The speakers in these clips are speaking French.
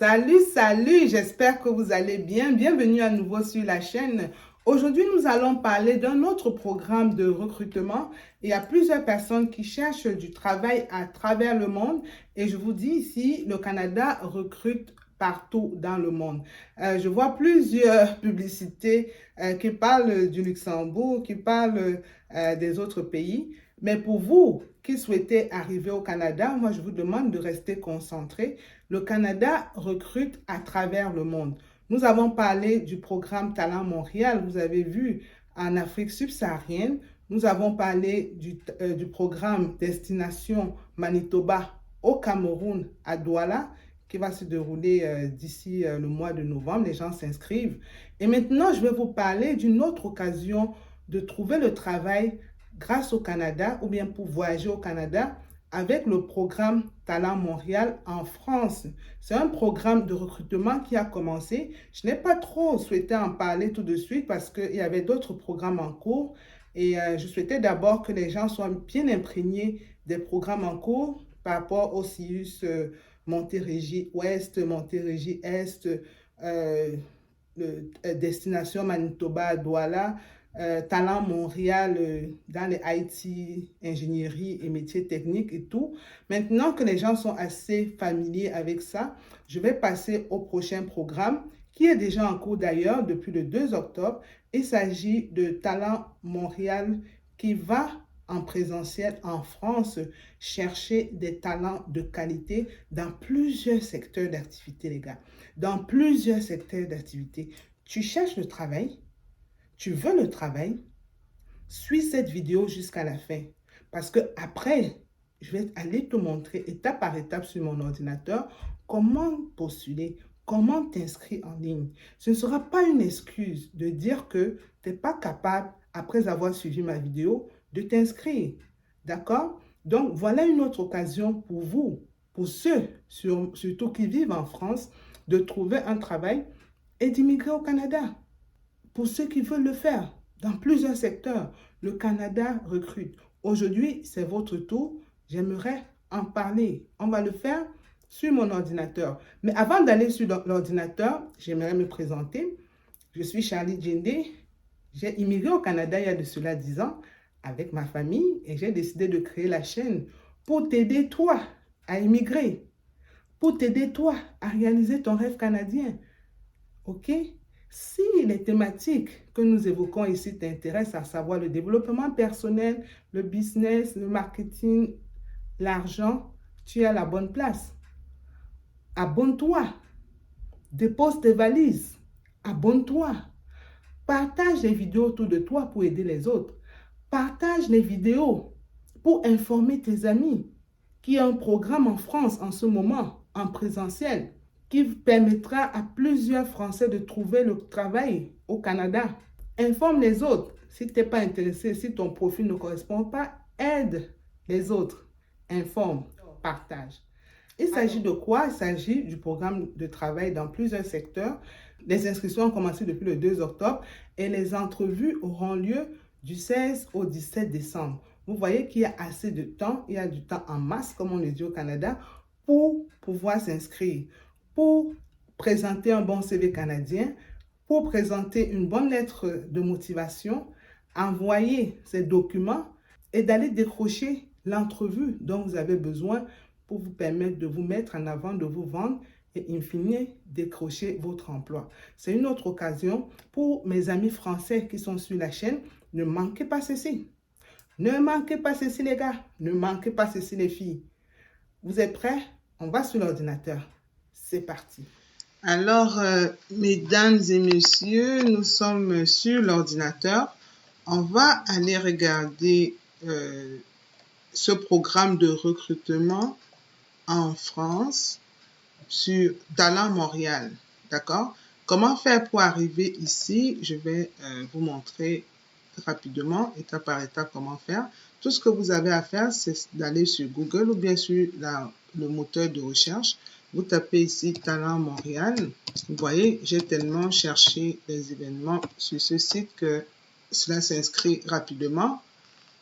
Salut, j'espère que vous allez bien. Bienvenue à nouveau sur la chaîne. Aujourd'hui, nous allons parler d'un autre programme de recrutement. Il y a plusieurs personnes qui cherchent du travail à travers le monde et je vous dis ici, le Canada recrute partout dans le monde. Je vois plusieurs publicités qui parlent du Luxembourg, qui parlent des autres pays. Mais pour vous qui souhaitez arriver au Canada, moi je vous demande de rester concentré. Le Canada recrute à travers le monde. Nous avons parlé du programme Talent Montréal, vous avez vu, en Afrique subsaharienne. Nous avons parlé du programme Destination Manitoba au Cameroun, à Douala, qui va se dérouler d'ici le mois de novembre. Les gens s'inscrivent. Et maintenant, je vais vous parler d'une autre occasion de trouver le travail grâce au Canada ou bien pour voyager au Canada avec le programme Talent Montréal en France. C'est un programme de recrutement qui a commencé. Je n'ai pas trop souhaité en parler tout de suite parce qu'il y avait d'autres programmes en cours et je souhaitais d'abord que les gens soient bien imprégnés des programmes en cours par rapport au CIUS Montérégie Ouest, Montérégie Est, Destination Manitoba, Douala, Talent Montréal dans les IT, ingénierie et métiers techniques et tout. Maintenant que les gens sont assez familiers avec ça, je vais passer au prochain programme qui est déjà en cours d'ailleurs depuis le 2 octobre. Il s'agit de Talent Montréal qui va en présentiel en France chercher des talents de qualité dans plusieurs secteurs d'activité, les gars. Dans plusieurs secteurs d'activité. Tu cherches le travail? Tu veux le travail? Suis cette vidéo jusqu'à la fin parce que après, je vais aller te montrer étape par étape sur mon ordinateur comment postuler, comment t'inscrire en ligne. Ce ne sera pas une excuse de dire que tu n'es pas capable, après avoir suivi ma vidéo, de t'inscrire. D'accord? Donc, voilà une autre occasion pour vous, pour ceux surtout qui vivent en France, de trouver un travail et d'immigrer au Canada. Pour ceux qui veulent le faire, dans plusieurs secteurs, le Canada recrute. Aujourd'hui, c'est votre tour. J'aimerais en parler. On va le faire sur mon ordinateur. Mais avant d'aller sur l'ordinateur, j'aimerais me présenter. Je suis Charlie Djende. J'ai immigré au Canada il y a de cela 10 ans avec ma famille et j'ai décidé de créer la chaîne pour t'aider toi à immigrer, pour t'aider toi à réaliser ton rêve canadien. OK? Si les thématiques que nous évoquons ici t'intéressent, à savoir le développement personnel, le business, le marketing, l'argent, tu es à la bonne place. Abonne-toi. Dépose tes valises. Abonne-toi. Partage les vidéos autour de toi pour aider les autres. Partage les vidéos pour informer tes amis qu'il y a un programme en France en ce moment, en présentiel, qui permettra à plusieurs Français de trouver le travail au Canada. Informe les autres. Si tu n'es pas intéressé, si ton profil ne correspond pas, aide les autres. Informe, partage. Il s'agit de quoi? Il s'agit du programme de travail dans plusieurs secteurs. Les inscriptions ont commencé depuis le 2 octobre et les entrevues auront lieu du 16 au 17 décembre. Vous voyez qu'il y a assez de temps, il y a du temps en masse, comme on le dit au Canada, pour pouvoir s'inscrire, pour présenter un bon CV canadien, pour présenter une bonne lettre de motivation, envoyer ces documents et d'aller décrocher l'entrevue dont vous avez besoin pour vous permettre de vous mettre en avant, de vous vendre et in fine décrocher votre emploi. C'est une autre occasion pour mes amis français qui sont sur la chaîne. Ne manquez pas ceci. Ne manquez pas ceci les gars. Ne manquez pas ceci les filles. Vous êtes prêts? On va sur l'ordinateur. C'est parti. Alors, mesdames et messieurs, nous sommes sur l'ordinateur. On va aller regarder ce programme de recrutement en France sur Talent Montréal. D'accord? Comment faire pour arriver ici? Je vais vous montrer rapidement, étape par étape, comment faire. Tout ce que vous avez à faire, c'est d'aller sur Google ou bien sur le moteur de recherche. Vous tapez ici Talent Montréal. Vous voyez, j'ai tellement cherché les événements sur ce site que cela s'inscrit rapidement.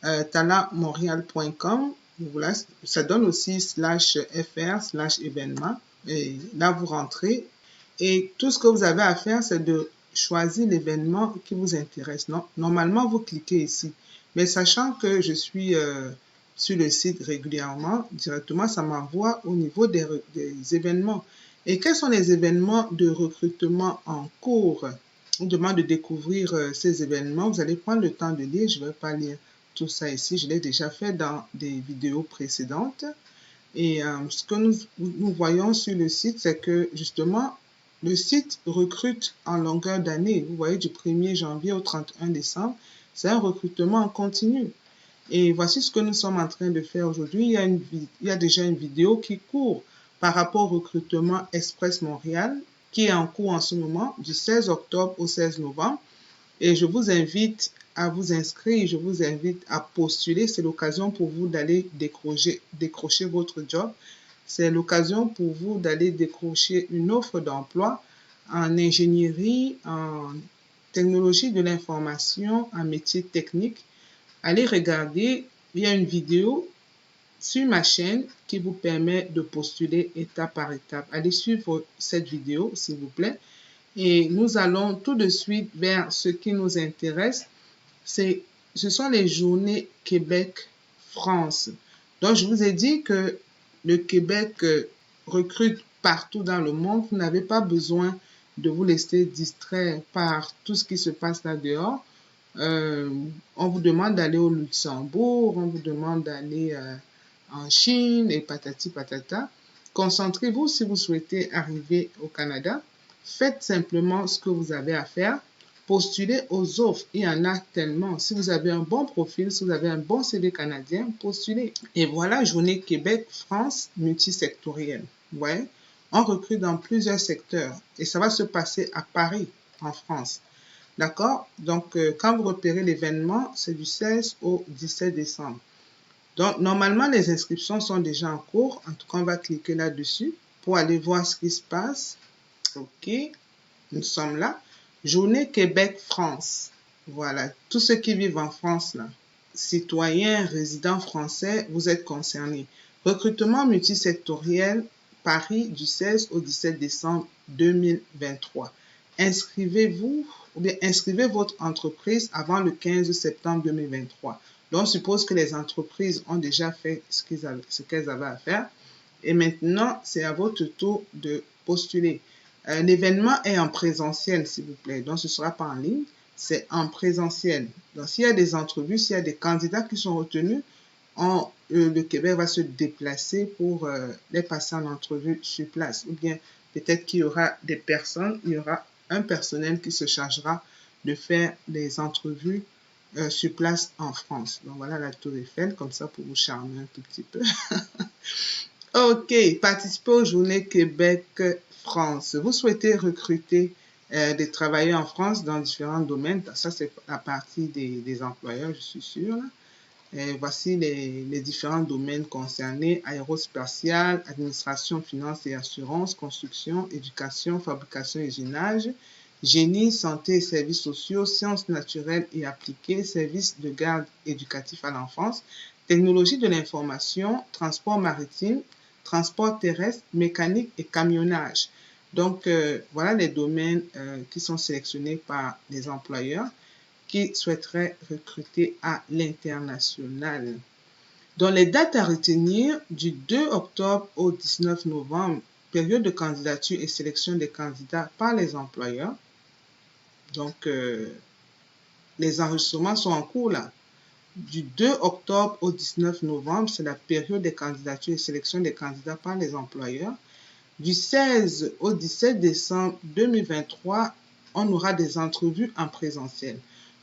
Talentmontréal.com. Voilà, ça donne aussi /fr/événements. Et là, vous rentrez et tout ce que vous avez à faire, c'est de choisir l'événement qui vous intéresse. Non? Normalement, vous cliquez ici. Mais sachant que je suis sur le site régulièrement, directement, ça m'envoie au niveau des événements. Et quels sont les événements de recrutement en cours? On demande de découvrir ces événements. Vous allez prendre le temps de lire. Je ne vais pas lire tout ça ici. Je l'ai déjà fait dans des vidéos précédentes. Et ce que nous voyons sur le site, c'est que justement, le site recrute en longueur d'année. Vous voyez, du 1er janvier au 31 décembre, c'est un recrutement en continu. Et voici ce que nous sommes en train de faire aujourd'hui. Il y a déjà une vidéo qui court par rapport au recrutement Express Montréal, qui est en cours en ce moment, du 16 octobre au 16 novembre. Et je vous invite à vous inscrire, je vous invite à postuler. C'est l'occasion pour vous d'aller décrocher votre job. C'est l'occasion pour vous d'aller décrocher une offre d'emploi en ingénierie, en technologie de l'information, en métier technique. Allez regarder, il y a une vidéo sur ma chaîne qui vous permet de postuler étape par étape. Allez suivre cette vidéo, s'il vous plaît. Et nous allons tout de suite vers ce qui nous intéresse. Ce sont les journées Québec-France. Donc, je vous ai dit que le Québec recrute partout dans le monde. Vous n'avez pas besoin de vous laisser distraire par tout ce qui se passe là dehors. On vous demande d'aller au Luxembourg, on vous demande d'aller en Chine et patati patata. Concentrez-vous si vous souhaitez arriver au Canada. Faites simplement ce que vous avez à faire. Postulez aux offres. Il y en a tellement. Si vous avez un bon profil, si vous avez un bon CV canadien, postulez. Et voilà, journée Québec-France multisectorielle. Ouais. On recrute dans plusieurs secteurs. Et ça va se passer à Paris, en France. D'accord? Donc, quand vous repérez l'événement, c'est du 16 au 17 décembre. Donc, normalement, les inscriptions sont déjà en cours. En tout cas, on va cliquer là-dessus pour aller voir ce qui se passe. OK, nous sommes là. Journée Québec-France. Voilà, tous ceux qui vivent en France, là, citoyens, résidents français, vous êtes concernés. Recrutement multisectoriel, Paris, du 16 au 17 décembre 2023. Inscrivez-vous ou bien inscrivez votre entreprise avant le 15 septembre 2023. Donc, on suppose que les entreprises ont déjà fait ce qu'elles avaient à faire. Et maintenant, c'est à votre tour de postuler. L'événement est en présentiel, s'il vous plaît. Donc, ce ne sera pas en ligne, c'est en présentiel. Donc, s'il y a des entrevues, s'il y a des candidats qui sont retenus, le Québec va se déplacer pour les passer en entrevue sur place. Ou bien, peut-être qu'il y aura des personnes, il y aura un personnel qui se chargera de faire les entrevues sur place en France. Donc, voilà la Tour Eiffel, comme ça, pour vous charmer un tout petit peu. OK, participez aux Journées Québec-France. Vous souhaitez recruter des travailleurs en France dans différents domaines. Ça, c'est la partie des employeurs, je suis sûre. Et voici les différents domaines concernés: aérospatial, administration, finance et assurance, construction, éducation, fabrication et usinage, génie, santé et services sociaux, sciences naturelles et appliquées, services de garde éducatif à l'enfance, technologie de l'information, transport maritime, transport terrestre, mécanique et camionnage. Donc, voilà les domaines qui sont sélectionnés par les employeurs qui souhaiteraient recruter à l'international. Dans les dates à retenir, du 2 octobre au 19 novembre, période de candidature et sélection des candidats par les employeurs. Donc, les enregistrements sont en cours là. Du 2 octobre au 19 novembre, c'est la période des candidatures et sélection des candidats par les employeurs. Du 16 au 17 décembre 2023, on aura des entrevues en présentiel.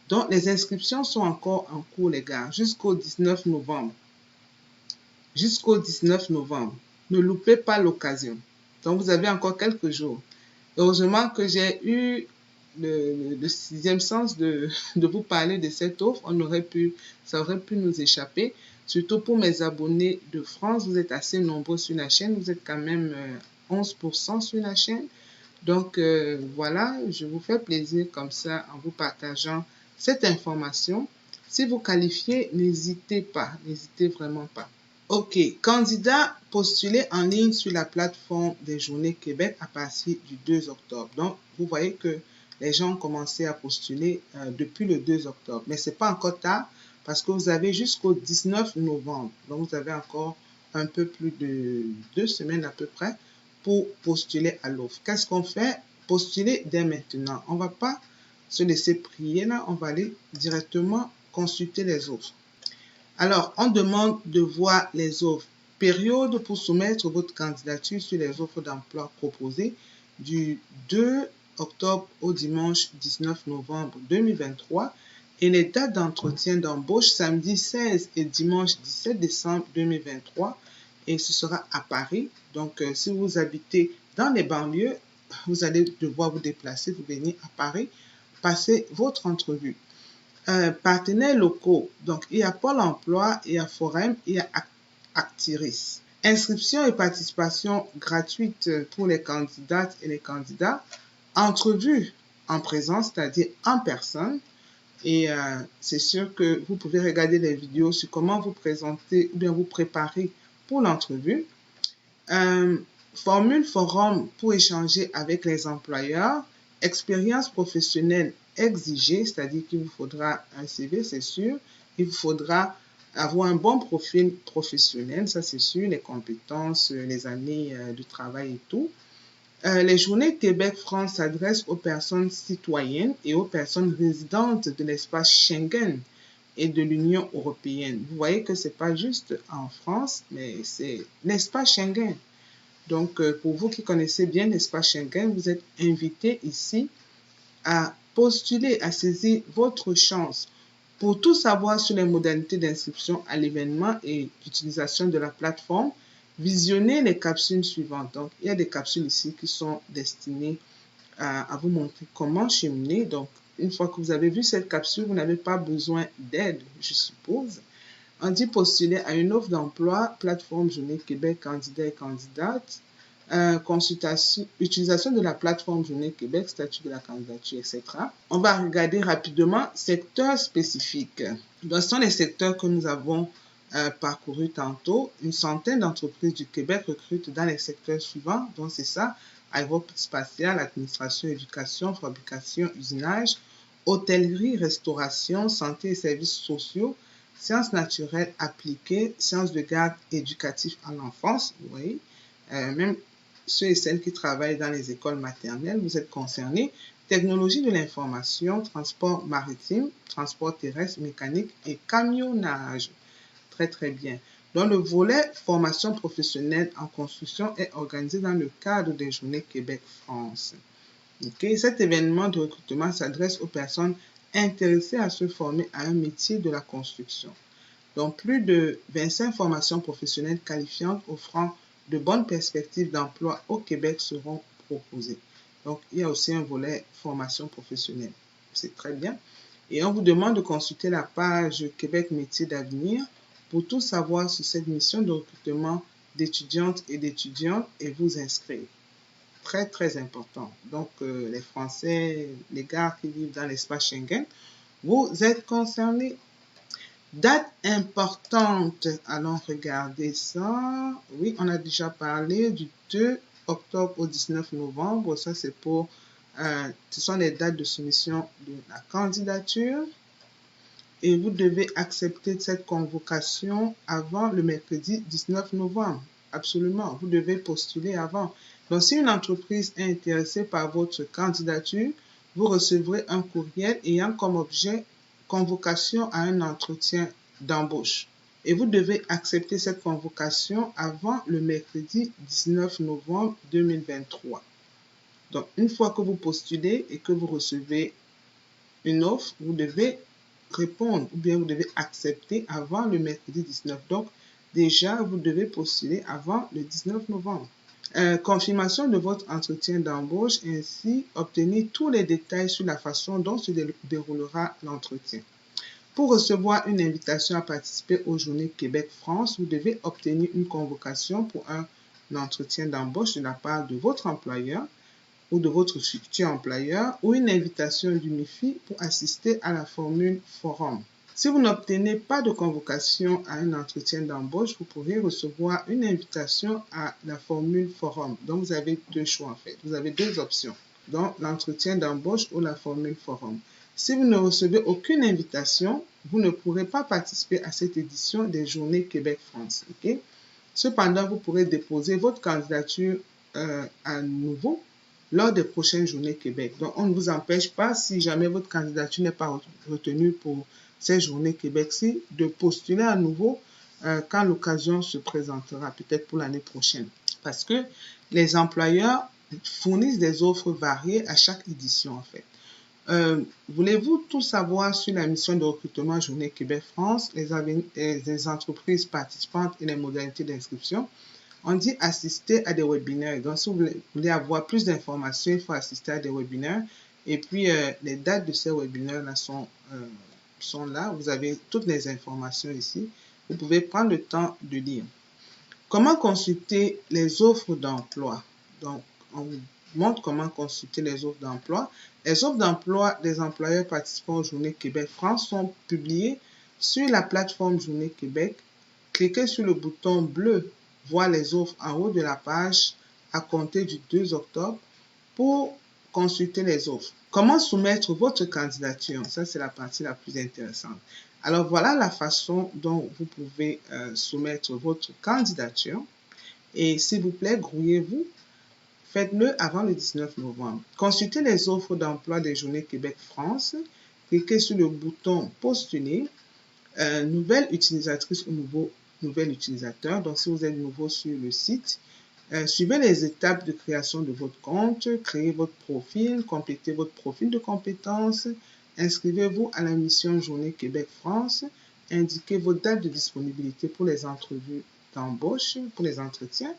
Donc, les inscriptions sont encore en cours, les gars, jusqu'au 19 novembre. Jusqu'au 19 novembre. Ne loupez pas l'occasion. Donc, vous avez encore quelques jours. Heureusement que j'ai eu le sixième sens de vous parler de cette offre. Ça aurait pu nous échapper. Surtout pour mes abonnés de France, vous êtes assez nombreux sur la chaîne. Vous êtes quand même 11% sur la chaîne. Donc, voilà, je vous fais plaisir comme ça en vous partageant cette information. Si vous qualifiez, n'hésitez pas, n'hésitez vraiment pas. Ok, candidat postulé en ligne sur la plateforme des Journées Québec à partir du 2 octobre. Donc, vous voyez que les gens ont commencé à postuler depuis le 2 octobre. Mais ce n'est pas encore tard parce que vous avez jusqu'au 19 novembre. Donc, vous avez encore un peu plus de 2 semaines à peu près pour postuler à l'offre. Qu'est-ce qu'on fait? Postuler dès maintenant. On ne va pas se laisser prier là, on va aller directement consulter les offres. Alors, on demande de voir les offres. Période pour soumettre votre candidature sur les offres d'emploi proposées du 2 octobre au dimanche 19 novembre 2023 et les dates d'entretien d'embauche samedi 16 et dimanche 17 décembre 2023 et ce sera à Paris. Donc, si vous habitez dans les banlieues, vous allez devoir vous déplacer, vous venir à Paris, passer votre entrevue. Partenaires locaux, donc il y a Pôle emploi, il y a Forum, il y a Actiris. Inscription et participation gratuite pour les candidates et les candidats. Entrevue en présence, c'est-à-dire en personne. Et c'est sûr que vous pouvez regarder les vidéos sur comment vous présenter ou bien vous préparer pour l'entrevue. Formule forum pour échanger avec les employeurs. Expérience professionnelle exigée, c'est-à-dire qu'il vous faudra un CV, c'est sûr. Il vous faudra avoir un bon profil professionnel, ça c'est sûr, les compétences, les années de travail et tout. Les Journées Québec-France s'adressent aux personnes citoyennes et aux personnes résidentes de l'espace Schengen et de l'Union européenne. Vous voyez que ce n'est pas juste en France, mais c'est l'espace Schengen. Donc, pour vous qui connaissez bien l'espace Schengen, vous êtes invité ici à postuler, à saisir votre chance. Pour tout savoir sur les modalités d'inscription à l'événement et d'utilisation de la plateforme, visionnez les capsules suivantes. Donc, il y a des capsules ici qui sont destinées à vous montrer comment cheminer. Donc, une fois que vous avez vu cette capsule, vous n'avez pas besoin d'aide, je suppose. On dit postuler à une offre d'emploi, plateforme Journée Québec, candidats et candidates, consultation, utilisation de la plateforme Journée Québec, statut de la candidature, etc. On va regarder rapidement secteurs spécifiques. Donc, ce sont les secteurs que nous avons parcourus tantôt. Une centaine d'entreprises du Québec recrutent dans les secteurs suivants. Donc, c'est ça, aérospatiale, administration, éducation, fabrication, usinage, hôtellerie, restauration, santé et services sociaux, sciences naturelles appliquées, sciences de garde éducatif à l'enfance, vous voyez, même ceux et celles qui travaillent dans les écoles maternelles, vous êtes concernés, technologie de l'information, transport maritime, transport terrestre, mécanique et camionnage. Très, très bien. Donc, le volet formation professionnelle en construction est organisé dans le cadre des Journées Québec-France. Okay. Cet événement de recrutement s'adresse aux personnes intéressées à se former à un métier de la construction. Donc, plus de 25 formations professionnelles qualifiantes offrant de bonnes perspectives d'emploi au Québec seront proposées. Donc, il y a aussi un volet formation professionnelle. C'est très bien. Et on vous demande de consulter la page Québec Métiers d'avenir pour tout savoir sur cette mission de recrutement d'étudiantes et d'étudiants et vous inscrire. Très, très important. Donc, les Français, les gars qui vivent dans l'espace Schengen, vous êtes concernés. Date importante, allons regarder ça. Oui, on a déjà parlé du 2 octobre au 19 novembre. Ça, c'est pour, ce sont les dates de soumission de la candidature. Et vous devez accepter cette convocation avant le mercredi 19 novembre. Absolument, vous devez postuler avant. Donc, si une entreprise est intéressée par votre candidature, vous recevrez un courriel ayant comme objet convocation à un entretien d'embauche. Et vous devez accepter cette convocation avant le mercredi 19 novembre 2023. Donc, une fois que vous postulez et que vous recevez une offre, vous devez répondre ou bien vous devez accepter avant le mercredi 19. Donc, déjà, vous devez postuler avant le 19 novembre. Confirmation de votre entretien d'embauche, ainsi obtenir tous les détails sur la façon dont se déroulera l'entretien. Pour recevoir une invitation à participer aux Journées Québec-France, vous devez obtenir une convocation pour un entretien d'embauche de la part de votre employeur ou de votre futur employeur ou une invitation du MIFI pour assister à la formule forum. Si vous n'obtenez pas de convocation à un entretien d'embauche, vous pourrez recevoir une invitation à la formule forum. Donc, vous avez deux choix en fait. Vous avez deux options. Donc, l'entretien d'embauche ou la formule forum. Si vous ne recevez aucune invitation, vous ne pourrez pas participer à cette édition des Journées Québec-France. Okay? Cependant, vous pourrez déposer votre candidature à nouveau lors des prochaines Journées Québec. Donc, on ne vous empêche pas, si jamais votre candidature n'est pas retenue pour ces Journées Québec-ci, de postuler à nouveau quand l'occasion se présentera, peut-être pour l'année prochaine. Parce que les employeurs fournissent des offres variées à chaque édition, en fait. Voulez-vous tout savoir sur la mission de recrutement Journée Québec-France, les entreprises participantes et les modalités d'inscription? On dit assister à des webinaires. Donc, si vous voulez avoir plus d'informations, il faut assister à des webinaires. Et puis, les dates de ces webinaires-là sont là. Vous avez toutes les informations ici. Vous pouvez prendre le temps de lire. Comment consulter les offres d'emploi? Donc, on vous montre comment consulter les offres d'emploi. Les offres d'emploi des employeurs participant aux Journées Québec-France sont publiées sur la plateforme Journée Québec. Cliquez sur le bouton bleu « Voir les offres » en haut de la page à compter du 2 octobre pour consulter les offres. Comment soumettre votre candidature? Ça, c'est la partie la plus intéressante. Alors, voilà la façon dont vous pouvez soumettre votre candidature. Et s'il vous plaît, grouillez-vous. Faites-le avant le 19 novembre. Consultez les offres d'emploi des Journées Québec-France. Cliquez sur le bouton « Postuler ». Nouvelle utilisatrice ou nouvel utilisateur. Donc, si vous êtes nouveau sur le site, suivez les étapes de création de votre compte, créez votre profil, complétez votre profil de compétences, inscrivez-vous à la mission Journée Québec-France, indiquez vos dates de disponibilité pour les entrevues d'embauche, pour les entretiens,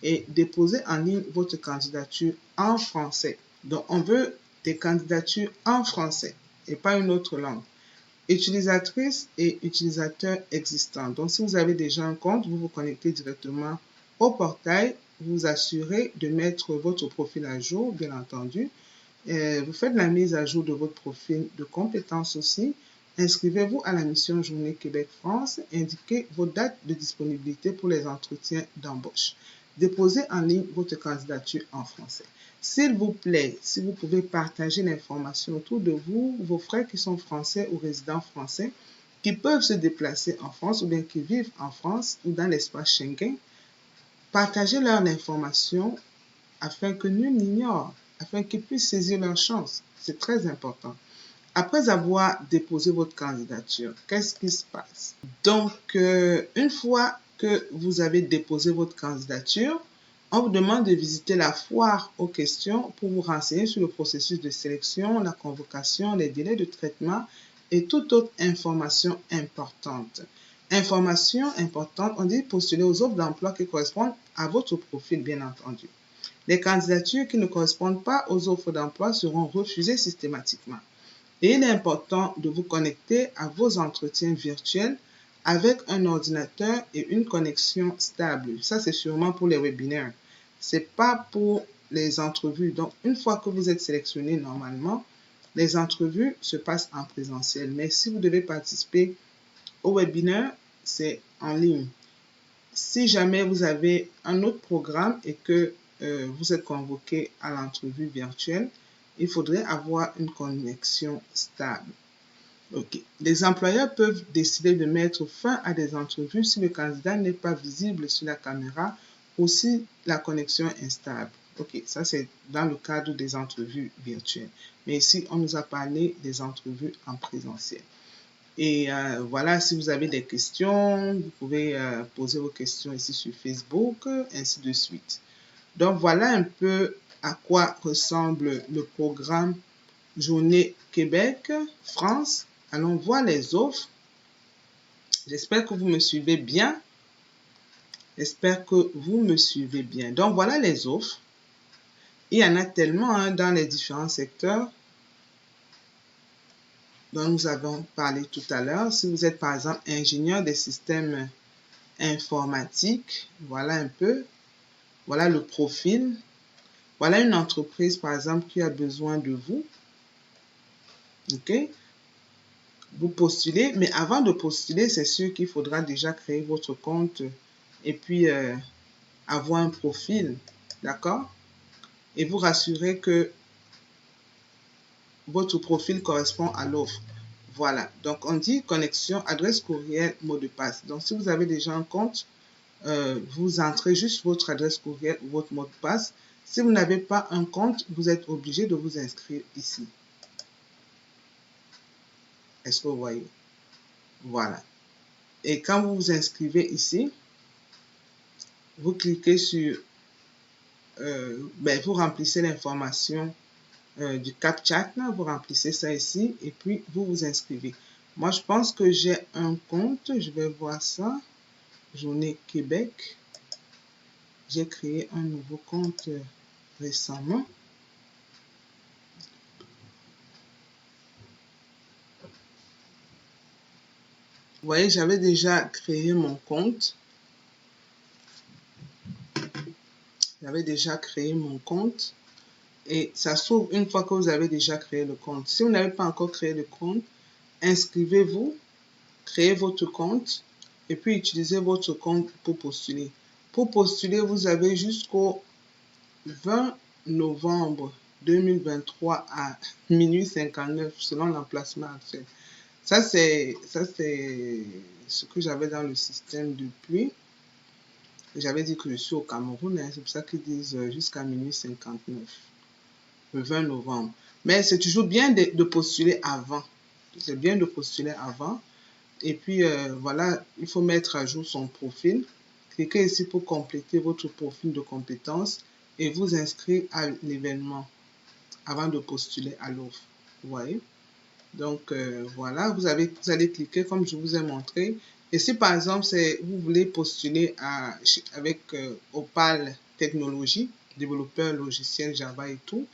et déposez en ligne votre candidature en français. Donc, on veut des candidatures en français et pas une autre langue. Utilisatrices et utilisateurs existants. Donc, si vous avez déjà un compte, vous vous connectez directement au portail. Vous vous assurez de mettre votre profil à jour, bien entendu. Vous faites la mise à jour de votre profil de compétences aussi. Inscrivez-vous à la mission Journée Québec-France. Indiquez vos dates de disponibilité pour les entretiens d'embauche. Déposez en ligne votre candidature en français. S'il vous plaît, si vous pouvez partager l'information autour de vous, vos frères qui sont français ou résidents français, qui peuvent se déplacer en France ou bien qui vivent en France ou dans l'espace Schengen, partagez leur information afin que nul n'ignore, afin qu'ils puissent saisir leur chance. C'est très important. Après avoir déposé votre candidature, qu'est-ce qui se passe? Donc, une fois que vous avez déposé votre candidature, on vous demande de visiter la foire aux questions pour vous renseigner sur le processus de sélection, la convocation, les délais de traitement et toute autre information importante. Information importante, on dit postuler aux offres d'emploi qui correspondent à votre profil, bien entendu. Les candidatures qui ne correspondent pas aux offres d'emploi seront refusées systématiquement. Et il est important de vous connecter à vos entretiens virtuels avec un ordinateur et une connexion stable. Ça, c'est sûrement pour les webinaires. Ce n'est pas pour les entrevues. Donc, une fois que vous êtes sélectionné normalement, les entrevues se passent en présentiel. Mais si vous devez participer au webinaire, c'est en ligne. Si jamais vous avez un autre programme et que vous êtes convoqué à l'entrevue virtuelle, il faudrait avoir une connexion stable. Okay. Les employeurs peuvent décider de mettre fin à des entrevues si le candidat n'est pas visible sur la caméra ou si la connexion est instable. Ok, ça c'est dans le cadre des entrevues virtuelles. Mais ici, on nous a parlé des entrevues en présentiel. Et voilà, si vous avez des questions, vous pouvez poser vos questions ici sur Facebook, ainsi de suite. Donc voilà un peu à quoi ressemble le programme Journée Québec-France. Allons voir les offres. J'espère que vous me suivez bien. J'espère que vous me suivez bien. Donc voilà les offres. Il y en a tellement dans les différents secteurs dont nous avons parlé tout à l'heure. Si vous êtes par exemple ingénieur des systèmes informatiques, voilà un peu. Voilà le profil. Voilà une entreprise par exemple qui a besoin de vous. Ok. vous postulez, mais avant de postuler, c'est sûr qu'il faudra déjà créer votre compte et puis avoir un profil, d'accord? Et vous rassurer que votre profil correspond à l'offre. Voilà, donc on dit connexion, adresse courriel, mot de passe. Donc si vous avez déjà un compte, vous entrez juste votre adresse courriel ou votre mot de passe. Si vous n'avez pas un compte, vous êtes obligé de vous inscrire ici. Est-ce que vous voyez? Voilà. Et quand vous vous inscrivez ici, vous cliquez sur, vous remplissez l'information du CAPTCHA, vous remplissez ça ici et puis vous vous inscrivez. Moi, je pense que j'ai un compte, je vais voir ça. Journée Québec. J'ai créé un nouveau compte récemment. Vous voyez, j'avais déjà créé mon compte. J'avais déjà créé mon compte. Et ça s'ouvre une fois que vous avez déjà créé le compte. Si vous n'avez pas encore créé le compte, inscrivez-vous, créez votre compte et puis utilisez votre compte pour postuler. Pour postuler, vous avez jusqu'au 20 novembre 2023 à minuit 59 selon l'emplacement actuel. Ça, c'est ce que j'avais dans le système depuis. J'avais dit que je suis au Cameroun, hein, c'est pour ça qu'ils disent jusqu'à minuit 59, le 20 novembre. Mais c'est toujours bien de postuler avant. C'est bien de postuler avant. Et puis, voilà, il faut mettre à jour son profil. Cliquez ici pour compléter votre profil de compétences et vous inscrire à l'événement avant de postuler à l'offre. Vous voyez? Donc, voilà, vous allez cliquer comme je vous ai montré. Et si par exemple, vous voulez postuler avec Opal Technologies, développeur logiciel Java et tout,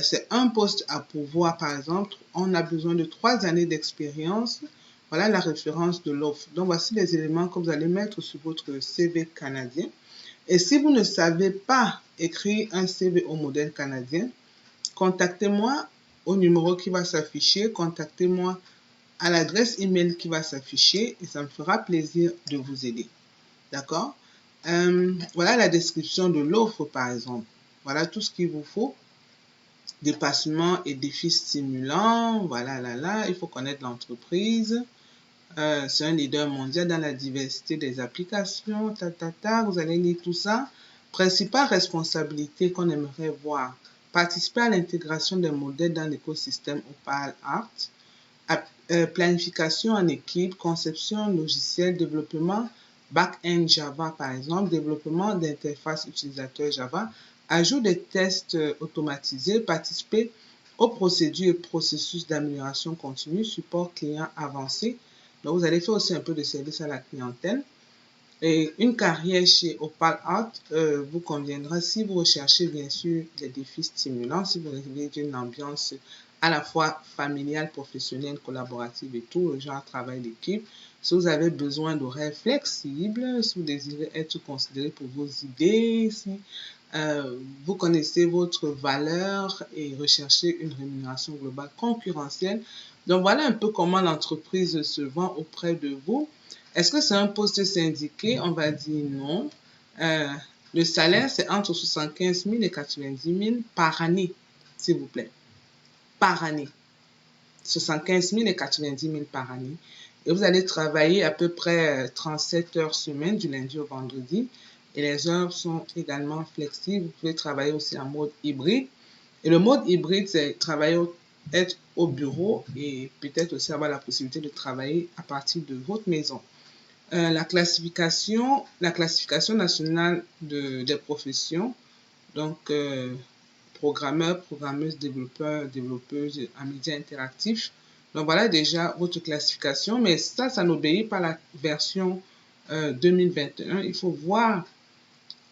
c'est un poste à pourvoir, par exemple, on a besoin de 3 années d'expérience. Voilà la référence de l'offre. Donc, voici les éléments que vous allez mettre sur votre CV canadien. Et si vous ne savez pas écrire un CV au modèle canadien, contactez-moi au numéro qui va s'afficher, contactez-moi à l'adresse email qui va s'afficher et ça me fera plaisir de vous aider. D'accord? Voilà la description de l'offre, par exemple. Voilà tout ce qu'il vous faut. Dépassement et défis stimulants, voilà, il faut connaître l'entreprise. C'est un leader mondial dans la diversité des applications, vous allez lire tout ça. Principale responsabilité qu'on aimerait voir, participer à l'intégration des modèles dans l'écosystème Opal Art, planification en équipe, conception logicielle, développement back-end Java par exemple, développement d'interface utilisateur Java, ajout des tests automatisés, participer aux procédures et processus d'amélioration continue, support client avancé. Donc, vous allez faire aussi un peu de service à la clientèle. Et une carrière chez Opal Art vous conviendra si vous recherchez bien sûr des défis stimulants, si vous rêvez d'une ambiance à la fois familiale, professionnelle, collaborative et tout, le genre de travail d'équipe. Si vous avez besoin d'horaires flexibles, si vous désirez être considéré pour vos idées, si vous connaissez votre valeur et recherchez une rémunération globale concurrentielle. Donc voilà un peu comment l'entreprise se vend auprès de vous. Est-ce que c'est un poste syndiqué? On va dire non. Le salaire, c'est entre 75 000 et 90 000 par année, s'il vous plaît. Par année. 75 000 et 90 000 par année. Et vous allez travailler à peu près 37 heures semaine, du lundi au vendredi. Et les heures sont également flexibles. Vous pouvez travailler aussi en mode hybride. Et le mode hybride, c'est être au bureau et peut-être aussi avoir la possibilité de travailler à partir de votre maison. La classification nationale des professions, donc programmeur, programmeuse, développeur, développeuse en médias interactifs. Donc voilà déjà votre classification, mais ça n'obéit pas à la version 2021. Il faut voir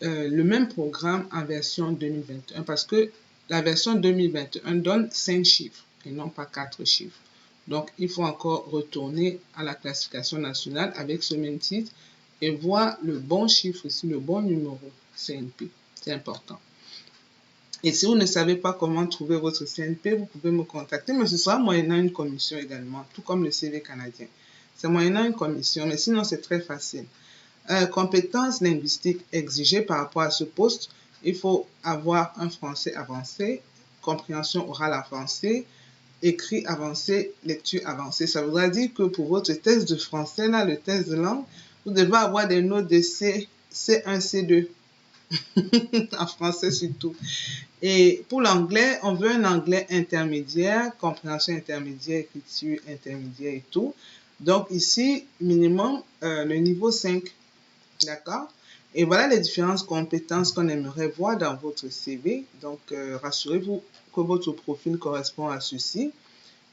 le même programme en version 2021 parce que la version 2021 donne 5 chiffres et non pas 4 chiffres. Donc, il faut encore retourner à la classification nationale avec ce même titre et voir le bon chiffre ici, le bon numéro CNP. C'est important. Et si vous ne savez pas comment trouver votre CNP, vous pouvez me contacter, mais ce sera moyennant une commission également, tout comme le CV canadien. C'est moyennant une commission, mais sinon c'est très facile. Compétences linguistiques exigées par rapport à ce poste, il faut avoir un français avancé, compréhension orale avancée, écrit avancé, lecture avancée. Ça voudra dire que pour votre test de français, là, le test de langue, vous devez avoir des notes de C1, C2, en français surtout. Et pour l'anglais, on veut un anglais intermédiaire, compréhension intermédiaire, écriture intermédiaire et tout. Donc ici, minimum, le niveau 5, d'accord? Et voilà les différentes compétences qu'on aimerait voir dans votre CV. Donc, rassurez-vous que votre profil correspond à ceci,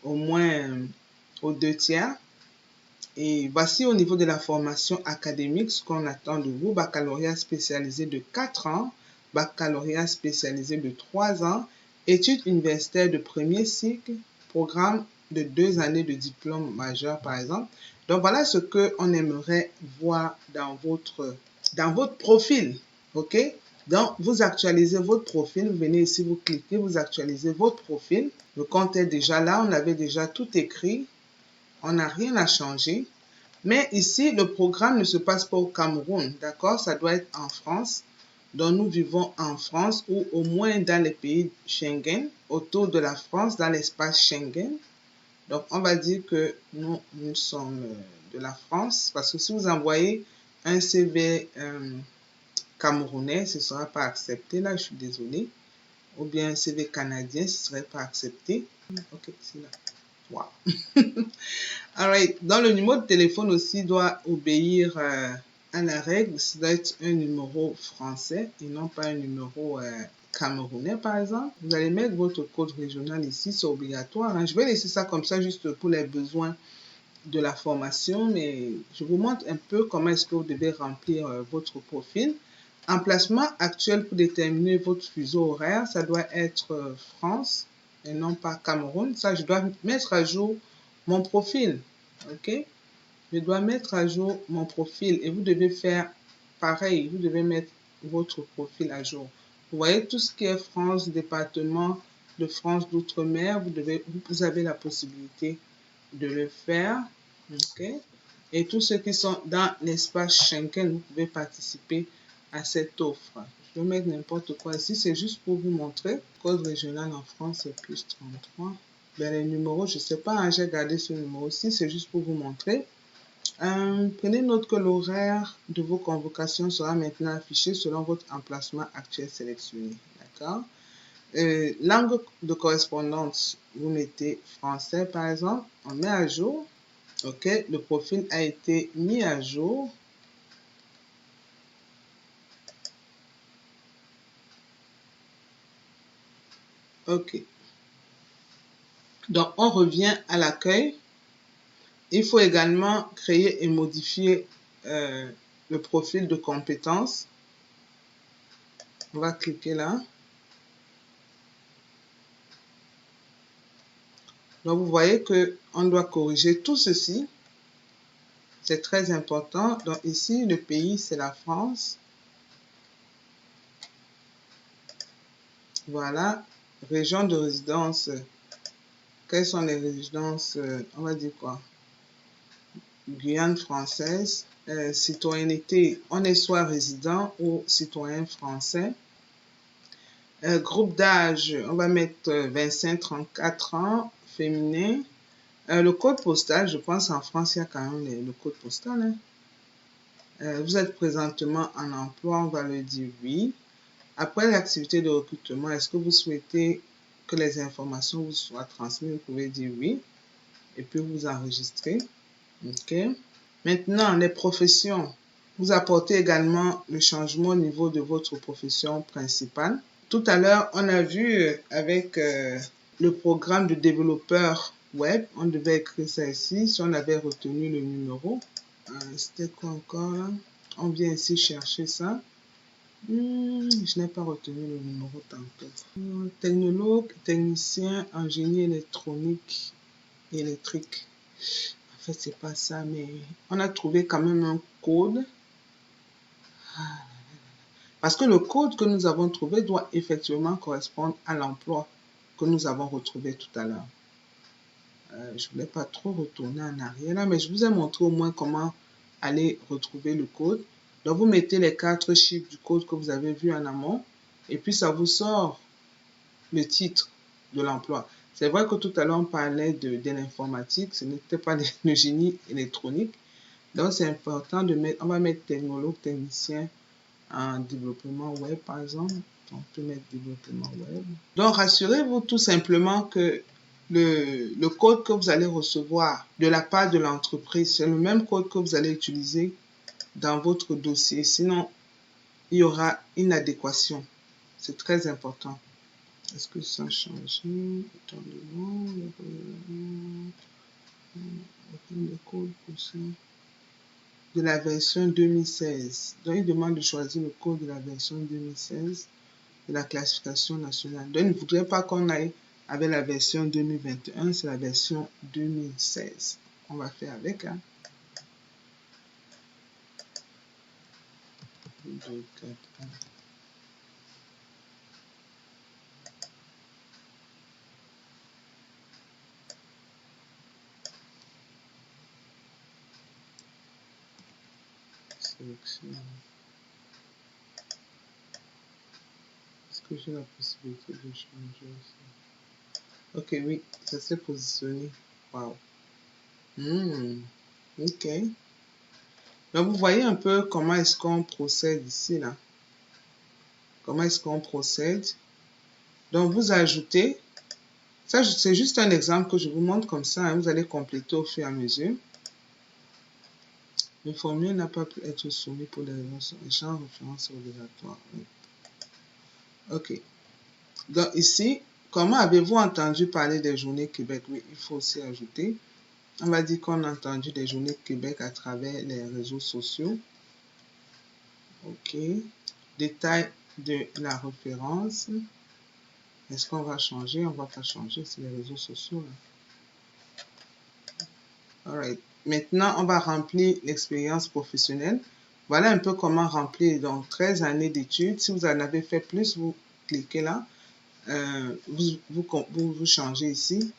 au moins aux 2 tiers. Et voici au niveau de la formation académique ce qu'on attend de vous. Baccalauréat spécialisé de 4 ans, baccalauréat spécialisé de 3 ans, études universitaires de premier cycle, programme de 2 années de diplôme majeur par exemple. Donc voilà ce qu'on aimerait voir dans votre profil. OK? Donc vous actualisez votre profil, vous venez ici, vous cliquez, vous actualisez votre profil. Le compte est déjà là, on avait déjà tout écrit. On n'a rien à changer. Mais ici, le programme ne se passe pas au Cameroun, d'accord? Ça doit être en France. Donc, nous vivons en France ou au moins dans les pays Schengen, autour de la France, dans l'espace Schengen. Donc, on va dire que nous sommes de la France parce que si vous envoyez un CV camerounais, ce ne sera pas accepté. Là, je suis désolée. Ou bien un CV canadien, ce ne serait pas accepté. Ok, c'est là. Wow. Alright. Dans le numéro de téléphone aussi doit obéir à la règle. Ça doit être un numéro français et non pas un numéro camerounais par exemple. Vous allez mettre votre code régional ici, c'est obligatoire. Hein. Je vais laisser ça comme ça juste pour les besoins de la formation, mais je vous montre un peu comment est-ce que vous devez remplir votre profil. Emplacement actuel pour déterminer votre fuseau horaire, ça doit être France et non pas Cameroun. Ça, je dois mettre à jour mon profil. OK? Je dois mettre à jour mon profil et vous devez faire pareil. Vous devez mettre votre profil à jour. Vous voyez tout ce qui est France, département de France d'outre-mer, vous avez la possibilité de le faire. OK? Et tous ceux qui sont dans l'espace Schengen, vous pouvez participer à cette offre. Je vais mettre n'importe quoi ici, c'est juste pour vous montrer. Code régional en France, c'est plus 33. Ben, les numéros, je ne sais pas, hein, j'ai gardé ce numéro-ci, c'est juste pour vous montrer. Prenez note que l'horaire de vos convocations sera maintenant affiché selon votre emplacement actuel sélectionné. D'accord? Langue de correspondance, vous mettez français par exemple, on met à jour. OK, le profil a été mis à jour. OK. Donc, on revient à l'accueil. Il faut également créer et modifier le profil de compétences. On va cliquer là. Donc, vous voyez qu'on doit corriger tout ceci. C'est très important. Donc, ici, le pays, c'est la France. Voilà. Région de résidence. Quelles sont les résidences? On va dire quoi? Guyane française. Citoyenneté, on est soit résident ou citoyen français. Groupe d'âge, on va mettre 25-34 ans, féminin. Le code postal, je pense en France, il y a quand même le code postal. Hein. Vous êtes présentement en emploi, on va le dire oui. Après l'activité de recrutement, est-ce que vous souhaitez que les informations vous soient transmises? Vous pouvez dire oui. Et puis vous enregistrez. OK. Maintenant, les professions. Vous apportez également le changement au niveau de votre profession principale. Tout à l'heure, on a vu avec le programme de développeur web, on devait écrire ça ici, si on avait retenu le numéro. C'était quoi encore là? On vient ici chercher ça. Je n'ai pas retenu le numéro tantôt. Technologue, technicien, ingénieur électronique, électrique. En fait, c'est pas ça, mais on a trouvé quand même un code. Parce que le code que nous avons trouvé doit effectivement correspondre à l'emploi que nous avons retrouvé tout à l'heure. Je ne voulais pas trop retourner en arrière là, mais je vous ai montré au moins comment aller retrouver le code. Donc, vous mettez les 4 chiffres du code que vous avez vu en amont et puis ça vous sort le titre de l'emploi. C'est vrai que tout à l'heure, on parlait de l'informatique, ce n'était pas le génie électronique. Donc, c'est important de mettre, on va mettre technologue, technicien en développement web, par exemple. On peut mettre développement web. Donc, rassurez-vous tout simplement que le code que vous allez recevoir de la part de l'entreprise, c'est le même code que vous allez utiliser dans votre dossier. Sinon, il y aura une adéquation. C'est très important. Est-ce que ça a changé? Attendez-moi. Le code pour ça. De la version 2016. Donc, il demande de choisir le code de la version 2016 de la classification nationale. Donc, il ne voudrait pas qu'on aille avec la version 2021, c'est la version 2016. On va faire avec. Hein. 2, 4, 1. Sélection. Est-ce que j'ai la possibilité de changer ça? Ok, oui, ça s'est positionné. Wow. Ok. Donc, vous voyez un peu comment est-ce qu'on procède ici, là. Comment est-ce qu'on procède? Donc, vous ajoutez. Ça, c'est juste un exemple que je vous montre comme ça. Hein, vous allez compléter au fur et à mesure. Le formulaire n'a pas pu être soumis pour des raisons échange référence obligatoire. Oui. Ok. Donc, ici, comment avez-vous entendu parler des journées Québec? Oui, il faut aussi ajouter. On va dire qu'on a entendu des journées Québec à travers les réseaux sociaux. Ok. Détail de la référence. Est-ce qu'on va changer? On ne va pas changer, c'est les réseaux sociaux. Alright. Maintenant, on va remplir l'expérience professionnelle. Voilà un peu comment remplir. Donc, 13 années d'études. Si vous en avez fait plus, vous cliquez là. Vous changez ici.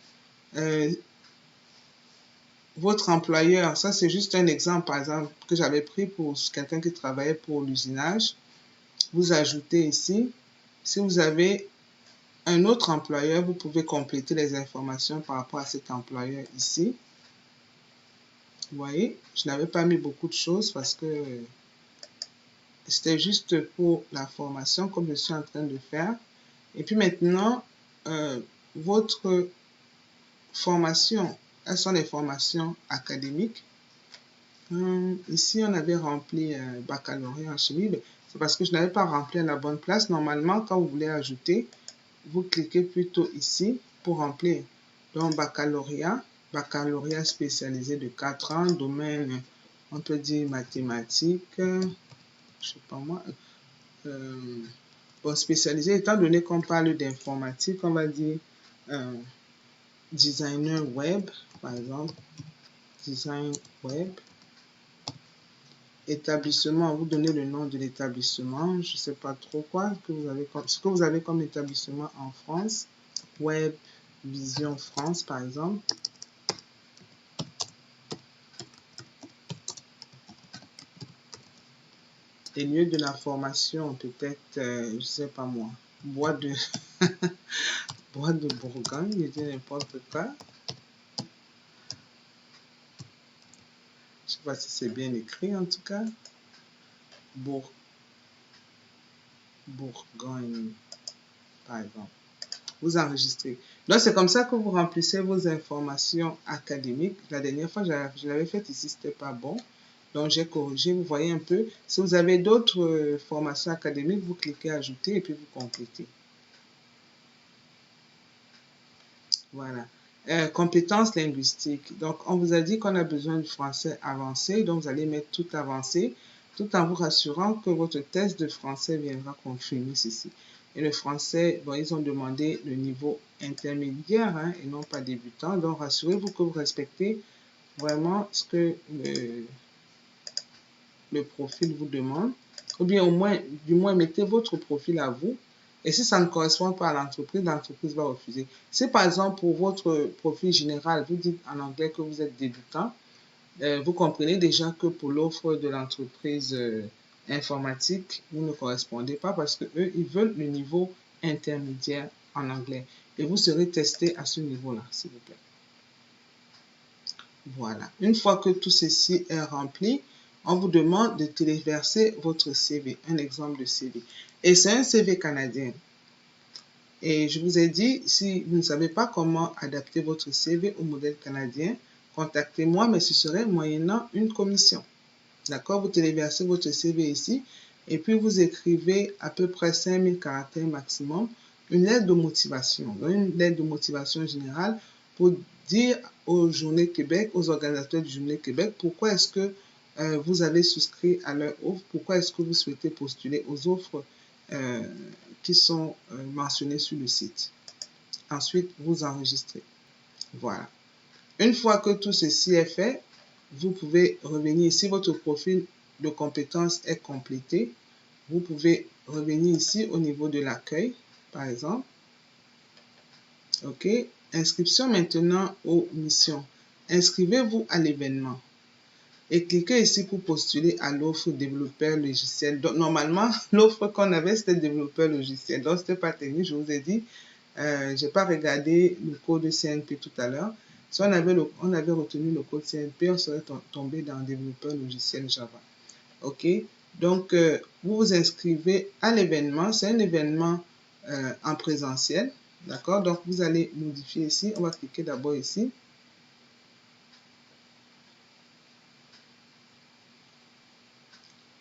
Votre employeur, ça c'est juste un exemple, par exemple, que j'avais pris pour quelqu'un qui travaillait pour l'usinage. Vous ajoutez ici. Si vous avez un autre employeur, vous pouvez compléter les informations par rapport à cet employeur ici. Vous voyez, je n'avais pas mis beaucoup de choses parce que c'était juste pour la formation comme je suis en train de faire. Et puis maintenant, votre formation, elles sont les formations académiques. Ici, on avait rempli baccalauréat en chimie. C'est parce que je n'avais pas rempli à la bonne place. Normalement, quand vous voulez ajouter, vous cliquez plutôt ici pour remplir. Donc, baccalauréat spécialisé de 4 ans, domaine, on peut dire mathématiques, je sais pas moi. Bon, spécialisé, étant donné qu'on parle d'informatique, on va dire designer web, par exemple, design web. Établissement, vous donnez le nom de l'établissement, je ne sais pas trop quoi, ce que vous avez comme établissement en France. Web Vision France, par exemple. Et lieu de la formation, peut-être, je ne sais pas moi, Bois de Bourgogne, je dis n'importe quoi. Je ne sais pas si c'est bien écrit en tout cas. Bourgogne, par exemple. Vous enregistrez. Donc, c'est comme ça que vous remplissez vos informations académiques. La dernière fois, je l'avais fait ici, ce n'était pas bon. Donc, j'ai corrigé. Vous voyez un peu. Si vous avez d'autres formations académiques, vous cliquez ajouter et puis vous complétez. Voilà. Compétences linguistiques. Donc, on vous a dit qu'on a besoin du français avancé. Donc, vous allez mettre tout avancé, tout en vous rassurant que votre test de français viendra confirmer ceci. Et le français, bon, ils ont demandé le niveau intermédiaire hein, et non pas débutant. Donc, rassurez-vous que vous respectez vraiment ce que le profil vous demande. ou bien du moins, mettez votre profil à vous. Et si ça ne correspond pas à l'entreprise va refuser. Si par exemple, pour votre profil général, vous dites en anglais que vous êtes débutant, vous comprenez déjà que pour l'offre de l'entreprise informatique, vous ne correspondez pas parce que eux, ils veulent le niveau intermédiaire en anglais. Et vous serez testé à ce niveau-là, s'il vous plaît. Voilà. Une fois que tout ceci est rempli, on vous demande de téléverser votre CV, un exemple de CV. Et c'est un CV canadien. Et je vous ai dit, si vous ne savez pas comment adapter votre CV au modèle canadien, contactez-moi, mais ce serait moyennant une commission. D'accord? Vous téléversez votre CV ici et puis vous écrivez à peu près 5000 caractères maximum, une lettre de motivation, une lettre de motivation générale pour dire aux Journées Québec, aux organisateurs du Journée Québec, pourquoi est-ce que vous avez souscrit à leur offre, pourquoi est-ce que vous souhaitez postuler aux offres qui sont mentionnées sur le site. Ensuite, vous enregistrez. Voilà. Une fois que tout ceci est fait, vous pouvez revenir ici, votre profil de compétences est complété. Vous pouvez revenir ici au niveau de l'accueil, par exemple. OK. Inscription maintenant aux missions. Inscrivez-vous à l'événement. Et cliquez ici pour postuler à l'offre développeur logiciel. Donc, normalement, l'offre qu'on avait, c'était développeur logiciel. Donc, ce n'était pas technique, je vous ai dit. Je n'ai pas regardé le code CNP tout à l'heure. Si on avait retenu le code CNP, on serait tombé dans développeur logiciel Java. OK? Donc, vous vous inscrivez à l'événement. C'est un événement en présentiel. D'accord? Donc, vous allez modifier ici. On va cliquer d'abord ici.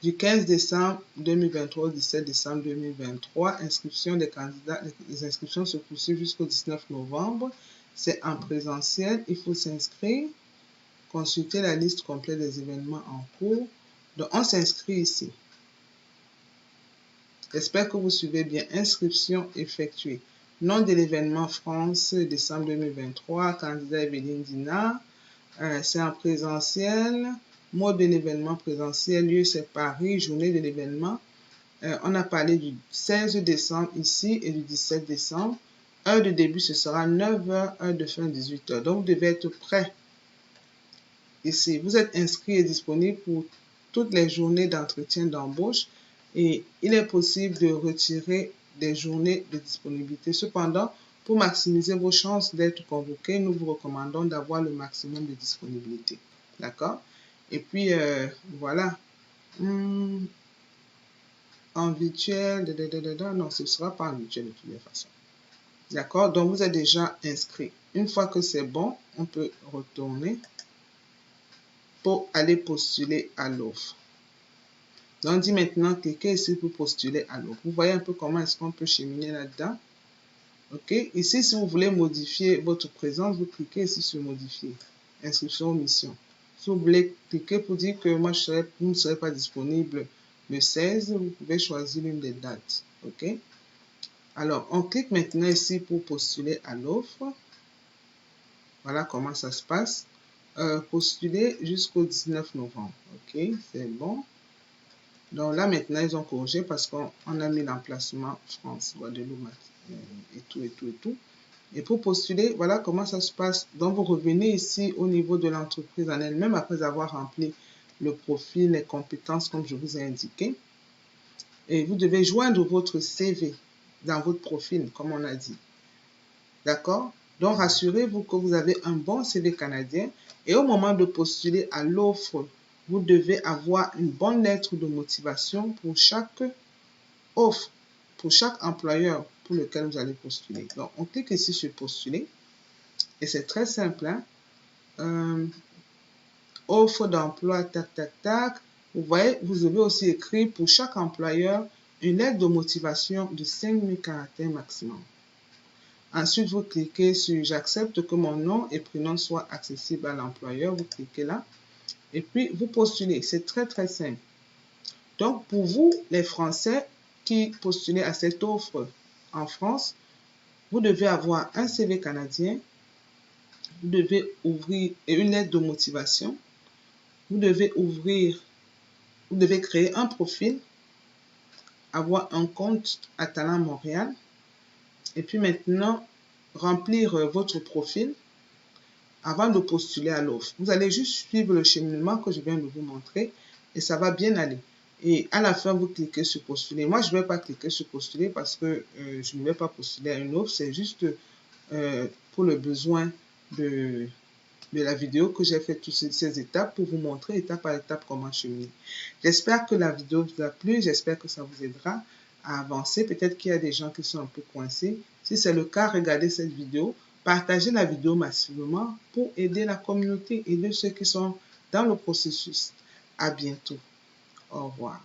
Du 15 décembre 2023 au 17 décembre 2023, inscription des candidats. Les inscriptions se poursuivent jusqu'au 19 novembre. C'est en présentiel. Il faut s'inscrire. Consulter la liste complète des événements en cours. Donc, on s'inscrit ici. J'espère que vous suivez bien. Inscription effectuée. Nom de l'événement France, décembre 2023. Candidat Evelyne Dina. C'est en présentiel. Mode de l'événement présentiel. Lieu, c'est Paris. Journée de l'événement. On a parlé du 16 décembre ici et du 17 décembre. Heure de début, ce sera 9h. Heure de fin, 18h. Donc, vous devez être prêt. Ici, vous êtes inscrit et disponible pour toutes les journées d'entretien d'embauche et il est possible de retirer des journées de disponibilité. Cependant, pour maximiser vos chances d'être convoqué, nous vous recommandons d'avoir le maximum de disponibilité. D'accord? Et puis, voilà. En virtuel, non, ce ne sera pas en virtuel de toutes les façons. D'accord? Donc, vous êtes déjà inscrit. Une fois que c'est bon, on peut retourner pour aller postuler à l'offre. Donc, on dit maintenant, cliquez ici pour postuler à l'offre. Vous voyez un peu comment est-ce qu'on peut cheminer là-dedans. OK. Ici, si vous voulez modifier votre présence, vous cliquez ici sur modifier. Inscription aux missions. Si vous voulez cliquer pour dire que moi, vous ne serez pas disponible le 16, vous pouvez choisir l'une des dates. OK. Alors, on clique maintenant ici pour postuler à l'offre. Voilà comment ça se passe. Postuler jusqu'au 19 novembre. OK, c'est bon. Donc là, maintenant, ils ont corrigé parce qu'on a mis l'emplacement France, Guadeloupe, et tout. Et pour postuler, voilà comment ça se passe. Donc, vous revenez ici au niveau de l'entreprise en elle-même après avoir rempli le profil, les compétences comme je vous ai indiqué. Et vous devez joindre votre CV dans votre profil, comme on a dit. D'accord? Donc, rassurez-vous que vous avez un bon CV canadien et au moment de postuler à l'offre, vous devez avoir une bonne lettre de motivation pour chaque offre, pour chaque employeur pour lequel vous allez postuler. Donc, on clique ici sur postuler et c'est très simple. Offre d'emploi, tac. Vous voyez, vous avez aussi écrit pour chaque employeur une lettre de motivation de 5000 caractères maximum. Ensuite, vous cliquez sur « J'accepte que mon nom et prénom soient accessibles à l'employeur ». Vous cliquez là. Et puis, vous postulez. C'est très, très simple. Donc, pour vous, les Français qui postulez à cette offre en France, vous devez avoir un CV canadien, vous devez ouvrir une lettre de motivation, vous devez créer un profil avoir un compte à Talent Montréal. Et puis maintenant, remplir votre profil avant de postuler à l'offre. Vous allez juste suivre le cheminement que je viens de vous montrer et ça va bien aller. Et à la fin, vous cliquez sur postuler. Moi, je ne vais pas cliquer sur postuler parce que je ne vais pas postuler à une offre. C'est juste pour le besoin de la vidéo que j'ai fait toutes ces étapes pour vous montrer étape par étape comment cheminer. J'espère que la vidéo vous a plu. J'espère que ça vous aidera à avancer. Peut-être qu'il y a des gens qui sont un peu coincés. Si c'est le cas, regardez cette vidéo. Partagez la vidéo massivement pour aider la communauté, aider ceux qui sont dans le processus. À bientôt. Au revoir.